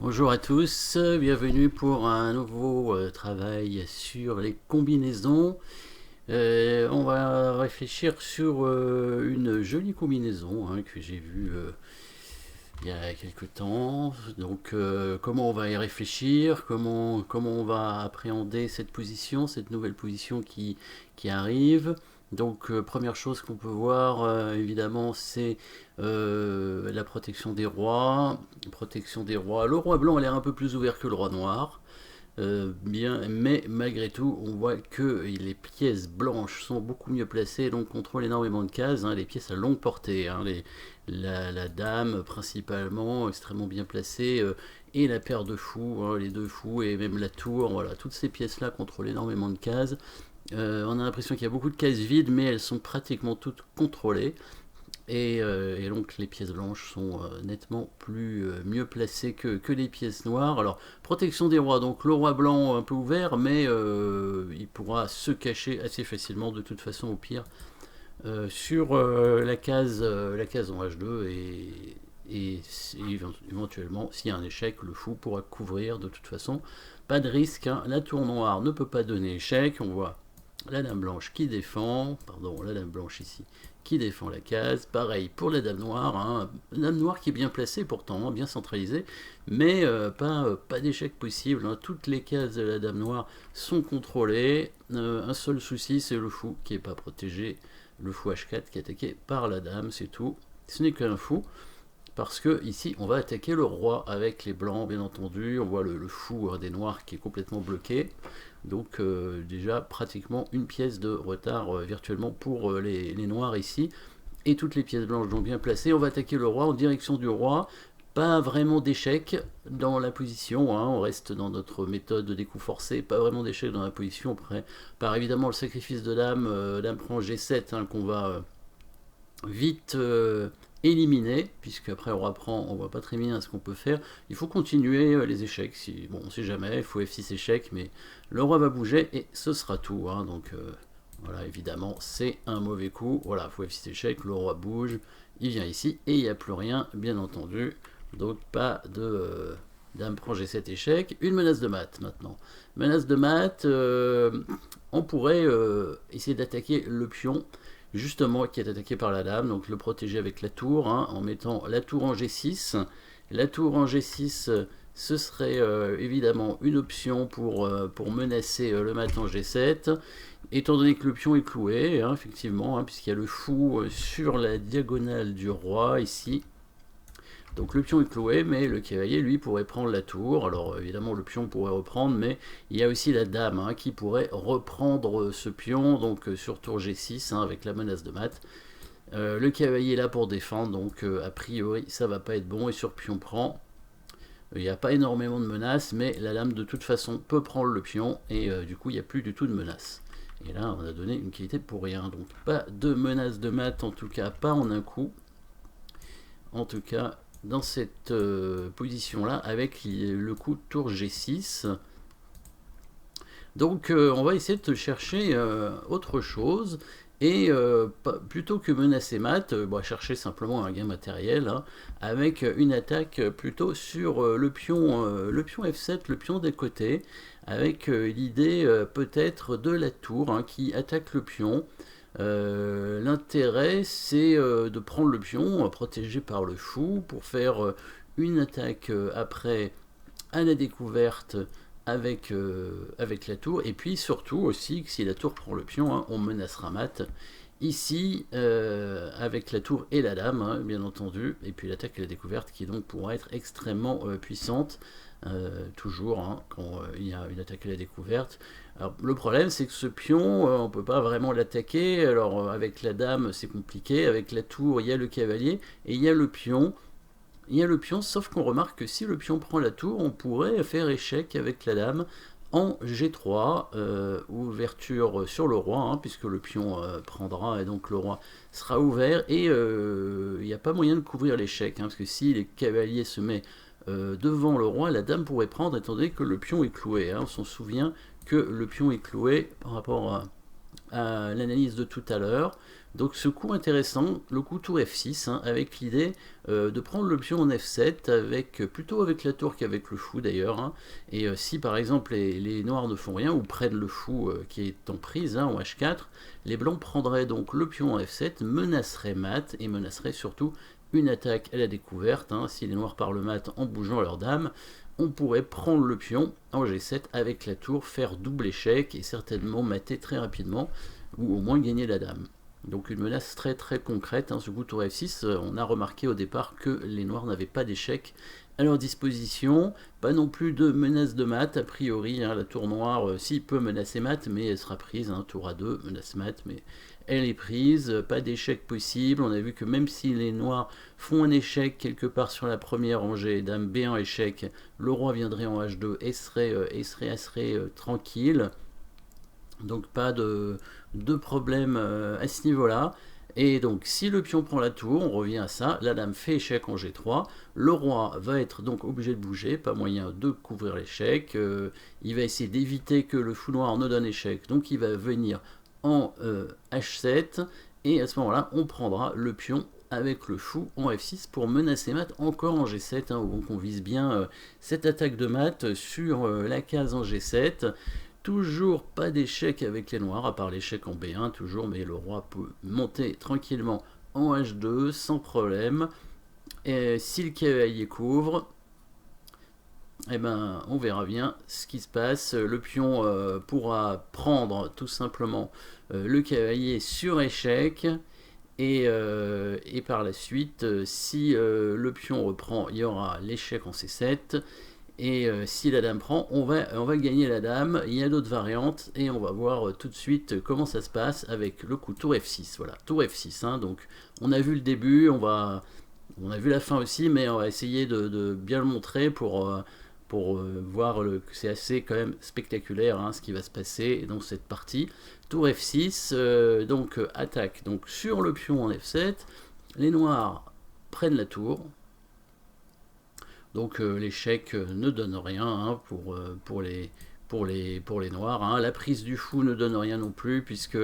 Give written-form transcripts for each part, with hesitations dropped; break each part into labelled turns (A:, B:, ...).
A: Bonjour à tous, bienvenue pour un nouveau travail sur les combinaisons. On va réfléchir sur une jolie combinaison que j'ai vue il y a quelques temps. Donc comment on va y réfléchir, comment on va appréhender cette position, cette nouvelle position qui arrive. Donc première chose qu'on peut voir évidemment c'est la protection des rois. Protection des rois. Le roi blanc a l'air un peu plus ouvert que le roi noir. Bien, mais malgré tout, on voit que les pièces blanches sont beaucoup mieux placées, donc contrôlent énormément de cases, les pièces à longue portée, la dame principalement, extrêmement bien placée, et la paire de fous, les deux fous, et même la tour, voilà, toutes ces pièces-là contrôlent énormément de cases. On a l'impression qu'il y a beaucoup de cases vides, mais elles sont pratiquement toutes contrôlées. Et donc les pièces blanches sont nettement mieux placées que les pièces noires. Alors, protection des rois, donc le roi blanc un peu ouvert, mais il pourra se cacher assez facilement de toute façon au pire sur la case en H2 et éventuellement s'il y a un échec, le fou pourra couvrir de toute façon. Pas de risque, la tour noire ne peut pas donner échec, on voit la dame blanche qui défend, pardon, la dame blanche ici, qui défend la case. Pareil pour la dame noire, la dame noire qui est bien placée pourtant, bien centralisée, mais pas d'échec possible. Toutes les cases de la dame noire sont contrôlées. Un seul souci, c'est le fou qui n'est pas protégé, le fou H4 qui est attaqué par la dame, c'est tout. Ce n'est qu'un fou. Parce que ici, on va attaquer le roi avec les blancs, bien entendu. On voit le fou des noirs qui est complètement bloqué. Donc déjà pratiquement une pièce de retard virtuellement pour les noirs ici. Et toutes les pièces blanches donc bien placées. On va attaquer le roi en direction du roi. Pas vraiment d'échec dans la position, on reste dans notre méthode de découp forcé, pas vraiment d'échec dans la position. Après, par évidemment le sacrifice de dame, dame prend G7 qu'on va vite éliminé, puisque après on reprend, on voit pas très bien ce qu'on peut faire. Il faut continuer les échecs, bon on sait jamais, il faut F6 échec, mais le roi va bouger et ce sera tout, donc voilà, évidemment c'est un mauvais coup, voilà, il faut F6 échec, le roi bouge, il vient ici et il n'y a plus rien, bien entendu, donc pas de dame prend G7 échec. Une menace de mat maintenant. Menace de mat, on pourrait essayer d'attaquer le pion justement qui est attaqué par la dame, donc le protéger avec la tour, en mettant la tour en G6. La tour en G6, ce serait évidemment une option pour menacer le mat en G7, étant donné que le pion est cloué, effectivement, puisqu'il y a le fou sur la diagonale du roi ici. Donc le pion est cloué, mais le cavalier, lui, pourrait prendre la tour. Alors évidemment, le pion pourrait reprendre, mais il y a aussi la dame qui pourrait reprendre ce pion, donc sur tour G6, avec la menace de mat. Le cavalier est là pour défendre, donc a priori, ça va pas être bon, et sur pion prend. Il n'y a pas énormément de menaces, mais la dame, de toute façon, peut prendre le pion, et du coup, il n'y a plus du tout de menaces. Et là, on a donné une qualité pour rien, donc pas de menace de mat, en tout cas, pas en un coup. En tout cas, dans cette position-là, avec le coup tour G6. Donc on va essayer de chercher autre chose, et plutôt que menacer mat, chercher simplement un gain matériel, avec une attaque plutôt sur le pion F7, le pion des côtés, avec l'idée peut-être de la tour qui attaque le pion. L'intérêt, c'est de prendre le pion protégé par le fou pour faire une attaque après à la découverte avec la tour, et puis surtout aussi que si la tour prend le pion, on menacera mat ici avec la tour et la dame, bien entendu, et puis l'attaque à la découverte qui donc pourra être extrêmement puissante. Toujours quand il y a une attaque à la découverte. Alors, le problème, c'est que ce pion, on peut pas vraiment l'attaquer. Alors avec la dame, c'est compliqué. Avec la tour, il y a le cavalier et il y a le pion. Il y a le pion, sauf qu'on remarque que si le pion prend la tour, on pourrait faire échec avec la dame en G3, ouverture sur le roi, puisque le pion prendra et donc le roi sera ouvert, et il n'y a pas moyen de couvrir l'échec, parce que si les cavaliers se met devant le roi, la dame pourrait prendre, étant donné que le pion est cloué. On s'en souvient que le pion est cloué par rapport à l'analyse de tout à l'heure. Donc ce coup intéressant, le coup tour F6, hein, avec l'idée de prendre le pion en F7, plutôt avec la tour qu'avec le fou d'ailleurs. Hein. Et si par exemple les noirs ne font rien, ou prennent le fou qui est en prise, hein, en H4, les blancs prendraient donc le pion en F7, menaceraient mat, et menaceraient surtout une attaque à la découverte. Hein. Si les noirs partent le mat en bougeant leur dame, on pourrait prendre le pion en G7 avec la tour, faire double échec, et certainement mater très rapidement, ou au moins gagner la dame. Donc une menace très très concrète, hein, ce coup tour F6, on a remarqué au départ que les noirs n'avaient pas d'échec à leur disposition, pas non plus de menace de mat, a priori, hein, la tour noire, si peut menacer mat, mais elle sera prise, hein, tour A2, menace mat, mais elle est prise, pas d'échec possible, on a vu que même si les noirs font un échec quelque part sur la première rangée, dame B1 échec, le roi viendrait en H2 et serait tranquille, donc pas de problème à ce niveau-là. Et donc si le pion prend la tour, on revient à ça, la dame fait échec en G3, le roi va être donc obligé de bouger, pas moyen de couvrir l'échec, il va essayer d'éviter que le fou noir ne donne échec, donc il va venir en H7, et à ce moment-là, on prendra le pion avec le fou en F6 pour menacer mat encore en G7, hein, donc on vise bien cette attaque de mat sur la case en G7. Toujours pas d'échec avec les noirs, à part l'échec en B1, toujours, mais le roi peut monter tranquillement en H2 sans problème. Et si le cavalier couvre, eh ben, on verra bien ce qui se passe. Le pion pourra prendre tout simplement le cavalier sur échec. Et par la suite, si le pion reprend, il y aura l'échec en C7. Et si la dame prend, on va gagner la dame. Il y a d'autres variantes et on va voir tout de suite comment ça se passe avec le coup tour F6. Voilà, tour F6. Hein, donc on a vu le début, on a vu la fin aussi, mais on va essayer de bien le montrer pour voir que c'est assez quand même spectaculaire, hein, ce qui va se passer dans cette partie. Tour F6, donc attaque donc sur le pion en F7. Les noirs prennent la tour. Donc l'échec ne donne rien, hein, pour les noirs. Hein. La prise du fou ne donne rien non plus, puisque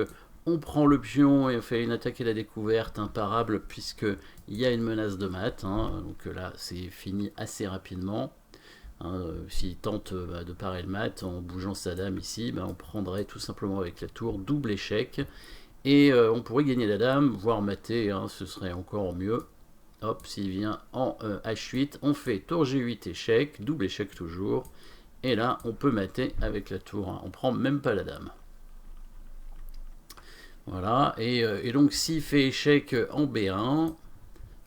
A: on prend le pion et on fait une attaque à la découverte imparable, puisqu'il y a une menace de mat. Hein. Donc là, c'est fini assez rapidement. Hein. S'il tente de parer le mat en bougeant sa dame ici, on prendrait tout simplement avec la tour double échec. Et on pourrait gagner la dame, voire mater, hein, ce serait encore mieux. Hop, s'il vient en H8, on fait tour G8 échec, double échec toujours. Et là, on peut mater avec la tour. Hein. On prend même pas la dame. Voilà, et donc s'il fait échec en B1,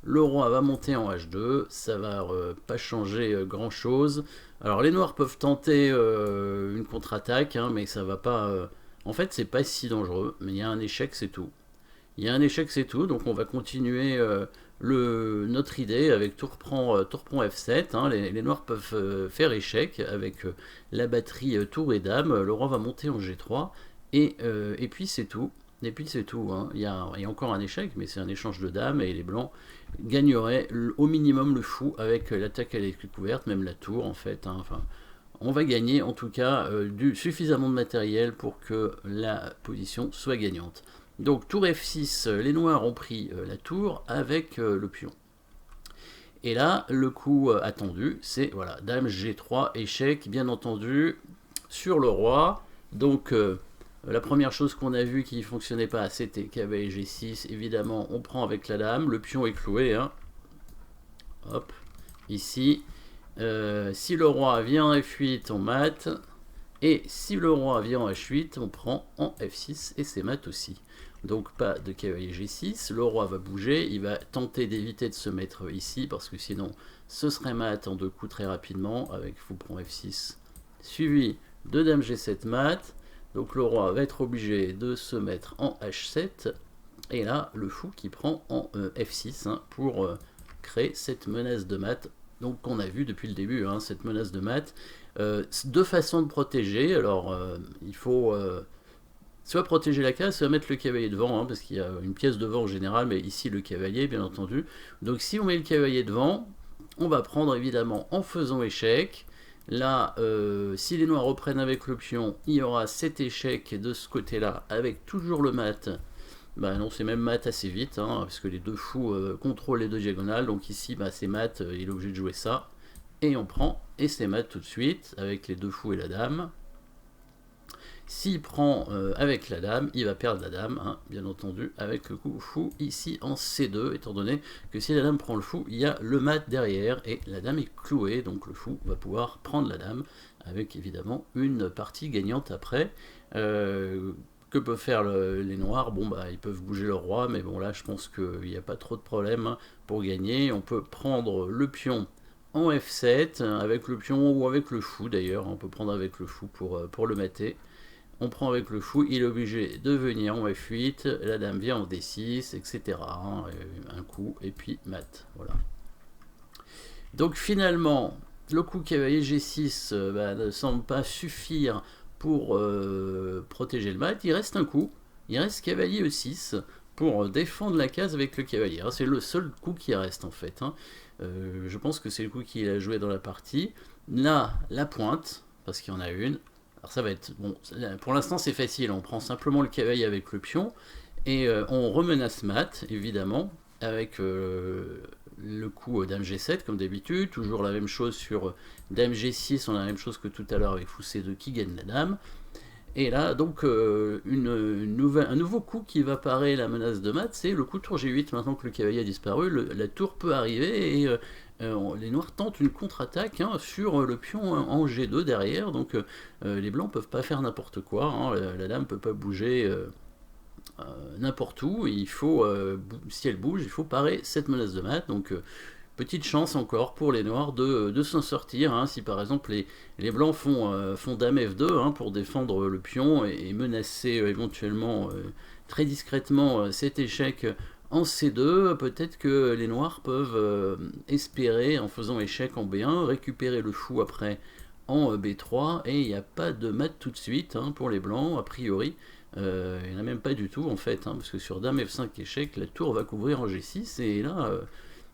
A: le roi va monter en H2. Ça va pas changer grand chose. Alors les noirs peuvent tenter une contre-attaque, hein, mais ça va pas... En fait, c'est pas si dangereux, mais il y a un échec, c'est tout. Il y a un échec, c'est tout, donc on va continuer notre idée avec tour prend F7. Hein, les noirs peuvent faire échec avec la batterie tour et dame. Le roi va monter en G3, et puis c'est tout. Et puis c'est tout. Hein. Il y a encore un échec, mais c'est un échange de dames, et les blancs gagneraient au minimum le fou avec l'attaque à la découverte, même la tour en fait. Hein. Enfin, on va gagner en tout cas suffisamment de matériel pour que la position soit gagnante. Donc tour F6, les noirs ont pris la tour avec le pion. Et là, le coup attendu, c'est voilà, dame G3, échec, bien entendu, sur le roi. Donc la première chose qu'on a vue qui ne fonctionnait pas, c'était cavalier G6. Évidemment, on prend avec la dame, le pion est cloué. Hein. Hop, ici. Si le roi vient en F8, on mate. Et si le roi vient en H8, on prend en F6 et c'est mat aussi. Donc pas de cavalier G6, le roi va bouger, il va tenter d'éviter de se mettre ici, parce que sinon ce serait mat en deux coups très rapidement, avec fou prend F6, suivi de dame G7 mat. Donc le roi va être obligé de se mettre en H7, et là le fou qui prend en F6, hein, pour créer cette menace de mat. Donc qu'on a vu depuis le début, hein, cette menace de mat. Deux façons de protéger. Alors il faut soit protéger la case, soit mettre le cavalier devant, hein, parce qu'il y a une pièce devant en général, mais ici le cavalier bien entendu. Donc si on met le cavalier devant, on va prendre évidemment en faisant échec. Là, si les noirs reprennent avec le pion, il y aura 7 échecs de ce côté-là, avec toujours le mat. Bah non, c'est même mat assez vite, hein, parce que les deux fous contrôlent les deux diagonales, donc ici, bah, c'est mat, il est obligé de jouer ça. Et on prend, et c'est mat tout de suite, avec les deux fous et la dame. S'il prend avec la dame, il va perdre la dame, hein, bien entendu, avec le coup fou ici en C2, étant donné que si la dame prend le fou, il y a le mat derrière, et la dame est clouée, donc le fou va pouvoir prendre la dame, avec évidemment une partie gagnante après. Que peuvent faire les noirs? Bon, bah, ils peuvent bouger leur roi, mais bon, là, je pense qu'il n'y a pas trop de problème hein, pour gagner. On peut prendre le pion en F7, avec le pion ou avec le fou d'ailleurs, on peut prendre avec le fou pour le mater. On prend avec le fou, il est obligé de venir en F8, la dame vient en D6, etc. Hein, un coup, et puis mat. Voilà. Donc finalement, le coup cavalier G6 ne semble pas suffire pour protéger le mat. Il reste un coup, il reste cavalier E6 pour défendre la case avec le cavalier. C'est le seul coup qui reste en fait. Hein. Je pense que c'est le coup qu'il a joué dans la partie. Là, la pointe, parce qu'il y en a une. Alors ça va être... Bon, pour l'instant c'est facile, on prend simplement le cavalier avec le pion, et on remenace mat, évidemment, avec le coup dame G7, comme d'habitude, toujours la même chose sur dame G6, on a la même chose que tout à l'heure avec fou C2 qui gagne la dame. Et là, donc, un nouveau coup qui va parer la menace de mat, c'est le coup tour G8. Maintenant que le cavalier a disparu, la tour peut arriver et les noirs tentent une contre-attaque hein, sur le pion en G2 derrière. Donc, les blancs peuvent pas faire n'importe quoi. Hein, la dame peut pas bouger n'importe où. Il faut, si elle bouge, il faut parer cette menace de mat. Donc, petite chance encore pour les noirs de s'en sortir. Hein, si par exemple les blancs font dame F2 hein, pour défendre le pion et menacer éventuellement très discrètement cet échec en C2, peut-être que les noirs peuvent espérer, en faisant échec en B1, récupérer le fou après en B3, et il n'y a pas de mat tout de suite hein, pour les blancs, a priori. Il n'y en a même pas du tout en fait, hein, parce que sur dame F5 échec, la tour va couvrir en G6, et là...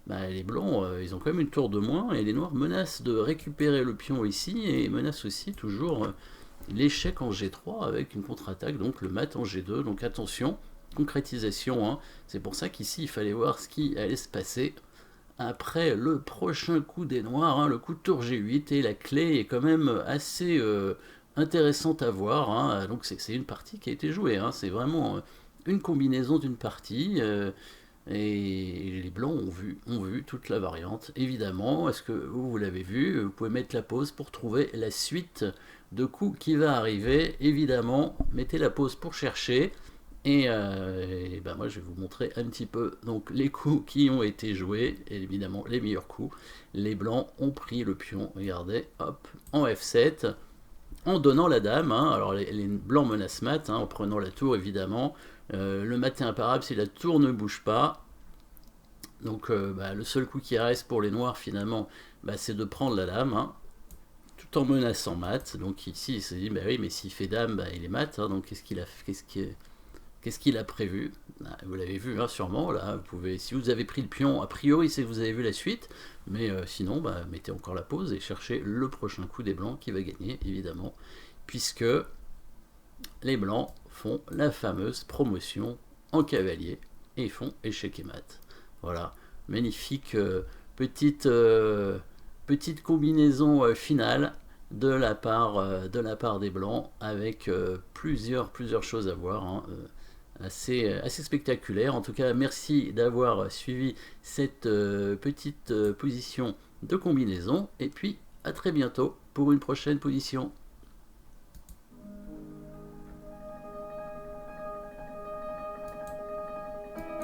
A: les blancs, ils ont quand même une tour de moins, et les noirs menacent de récupérer le pion ici, et menacent aussi toujours l'échec en G3 avec une contre-attaque, donc le mat en G2, donc attention, concrétisation, hein. C'est pour ça qu'ici il fallait voir ce qui allait se passer après le prochain coup des noirs, hein, le coup de tour G8, et la clé est quand même assez intéressante à voir, hein. Donc c'est une partie qui a été jouée, hein. C'est vraiment une combinaison d'une partie, et les blancs ont vu toute la variante, évidemment. Est-ce que vous l'avez vu? Vous pouvez mettre la pause pour trouver la suite de coups qui va arriver. Évidemment, mettez la pause pour chercher. Et moi, je vais vous montrer un petit peu donc, les coups qui ont été joués. Et évidemment, les meilleurs coups. Les blancs ont pris le pion, regardez, hop, en F7. En donnant la dame, hein. Alors les blancs menacent mat, hein, en prenant la tour évidemment. Le mat est imparable si la tour ne bouge pas. Donc le seul coup qui reste pour les noirs finalement, c'est de prendre la dame, hein, tout en menaçant mat. Donc ici il se dit, oui mais s'il fait dame, il est mat, hein, donc qu'est-ce qu'il a prévu? Vous l'avez vu hein, sûrement, là, vous pouvez, si vous avez pris le pion, a priori c'est que vous avez vu la suite, mais sinon mettez encore la pause et cherchez le prochain coup des blancs qui va gagner évidemment, puisque les blancs font la fameuse promotion en cavalier et ils font échec et mat. Voilà, magnifique petite combinaison finale de la part des blancs, avec plusieurs choses à voir, hein, assez spectaculaire. En tout cas, merci d'avoir suivi cette petite position de combinaison, et puis à très bientôt pour une prochaine position.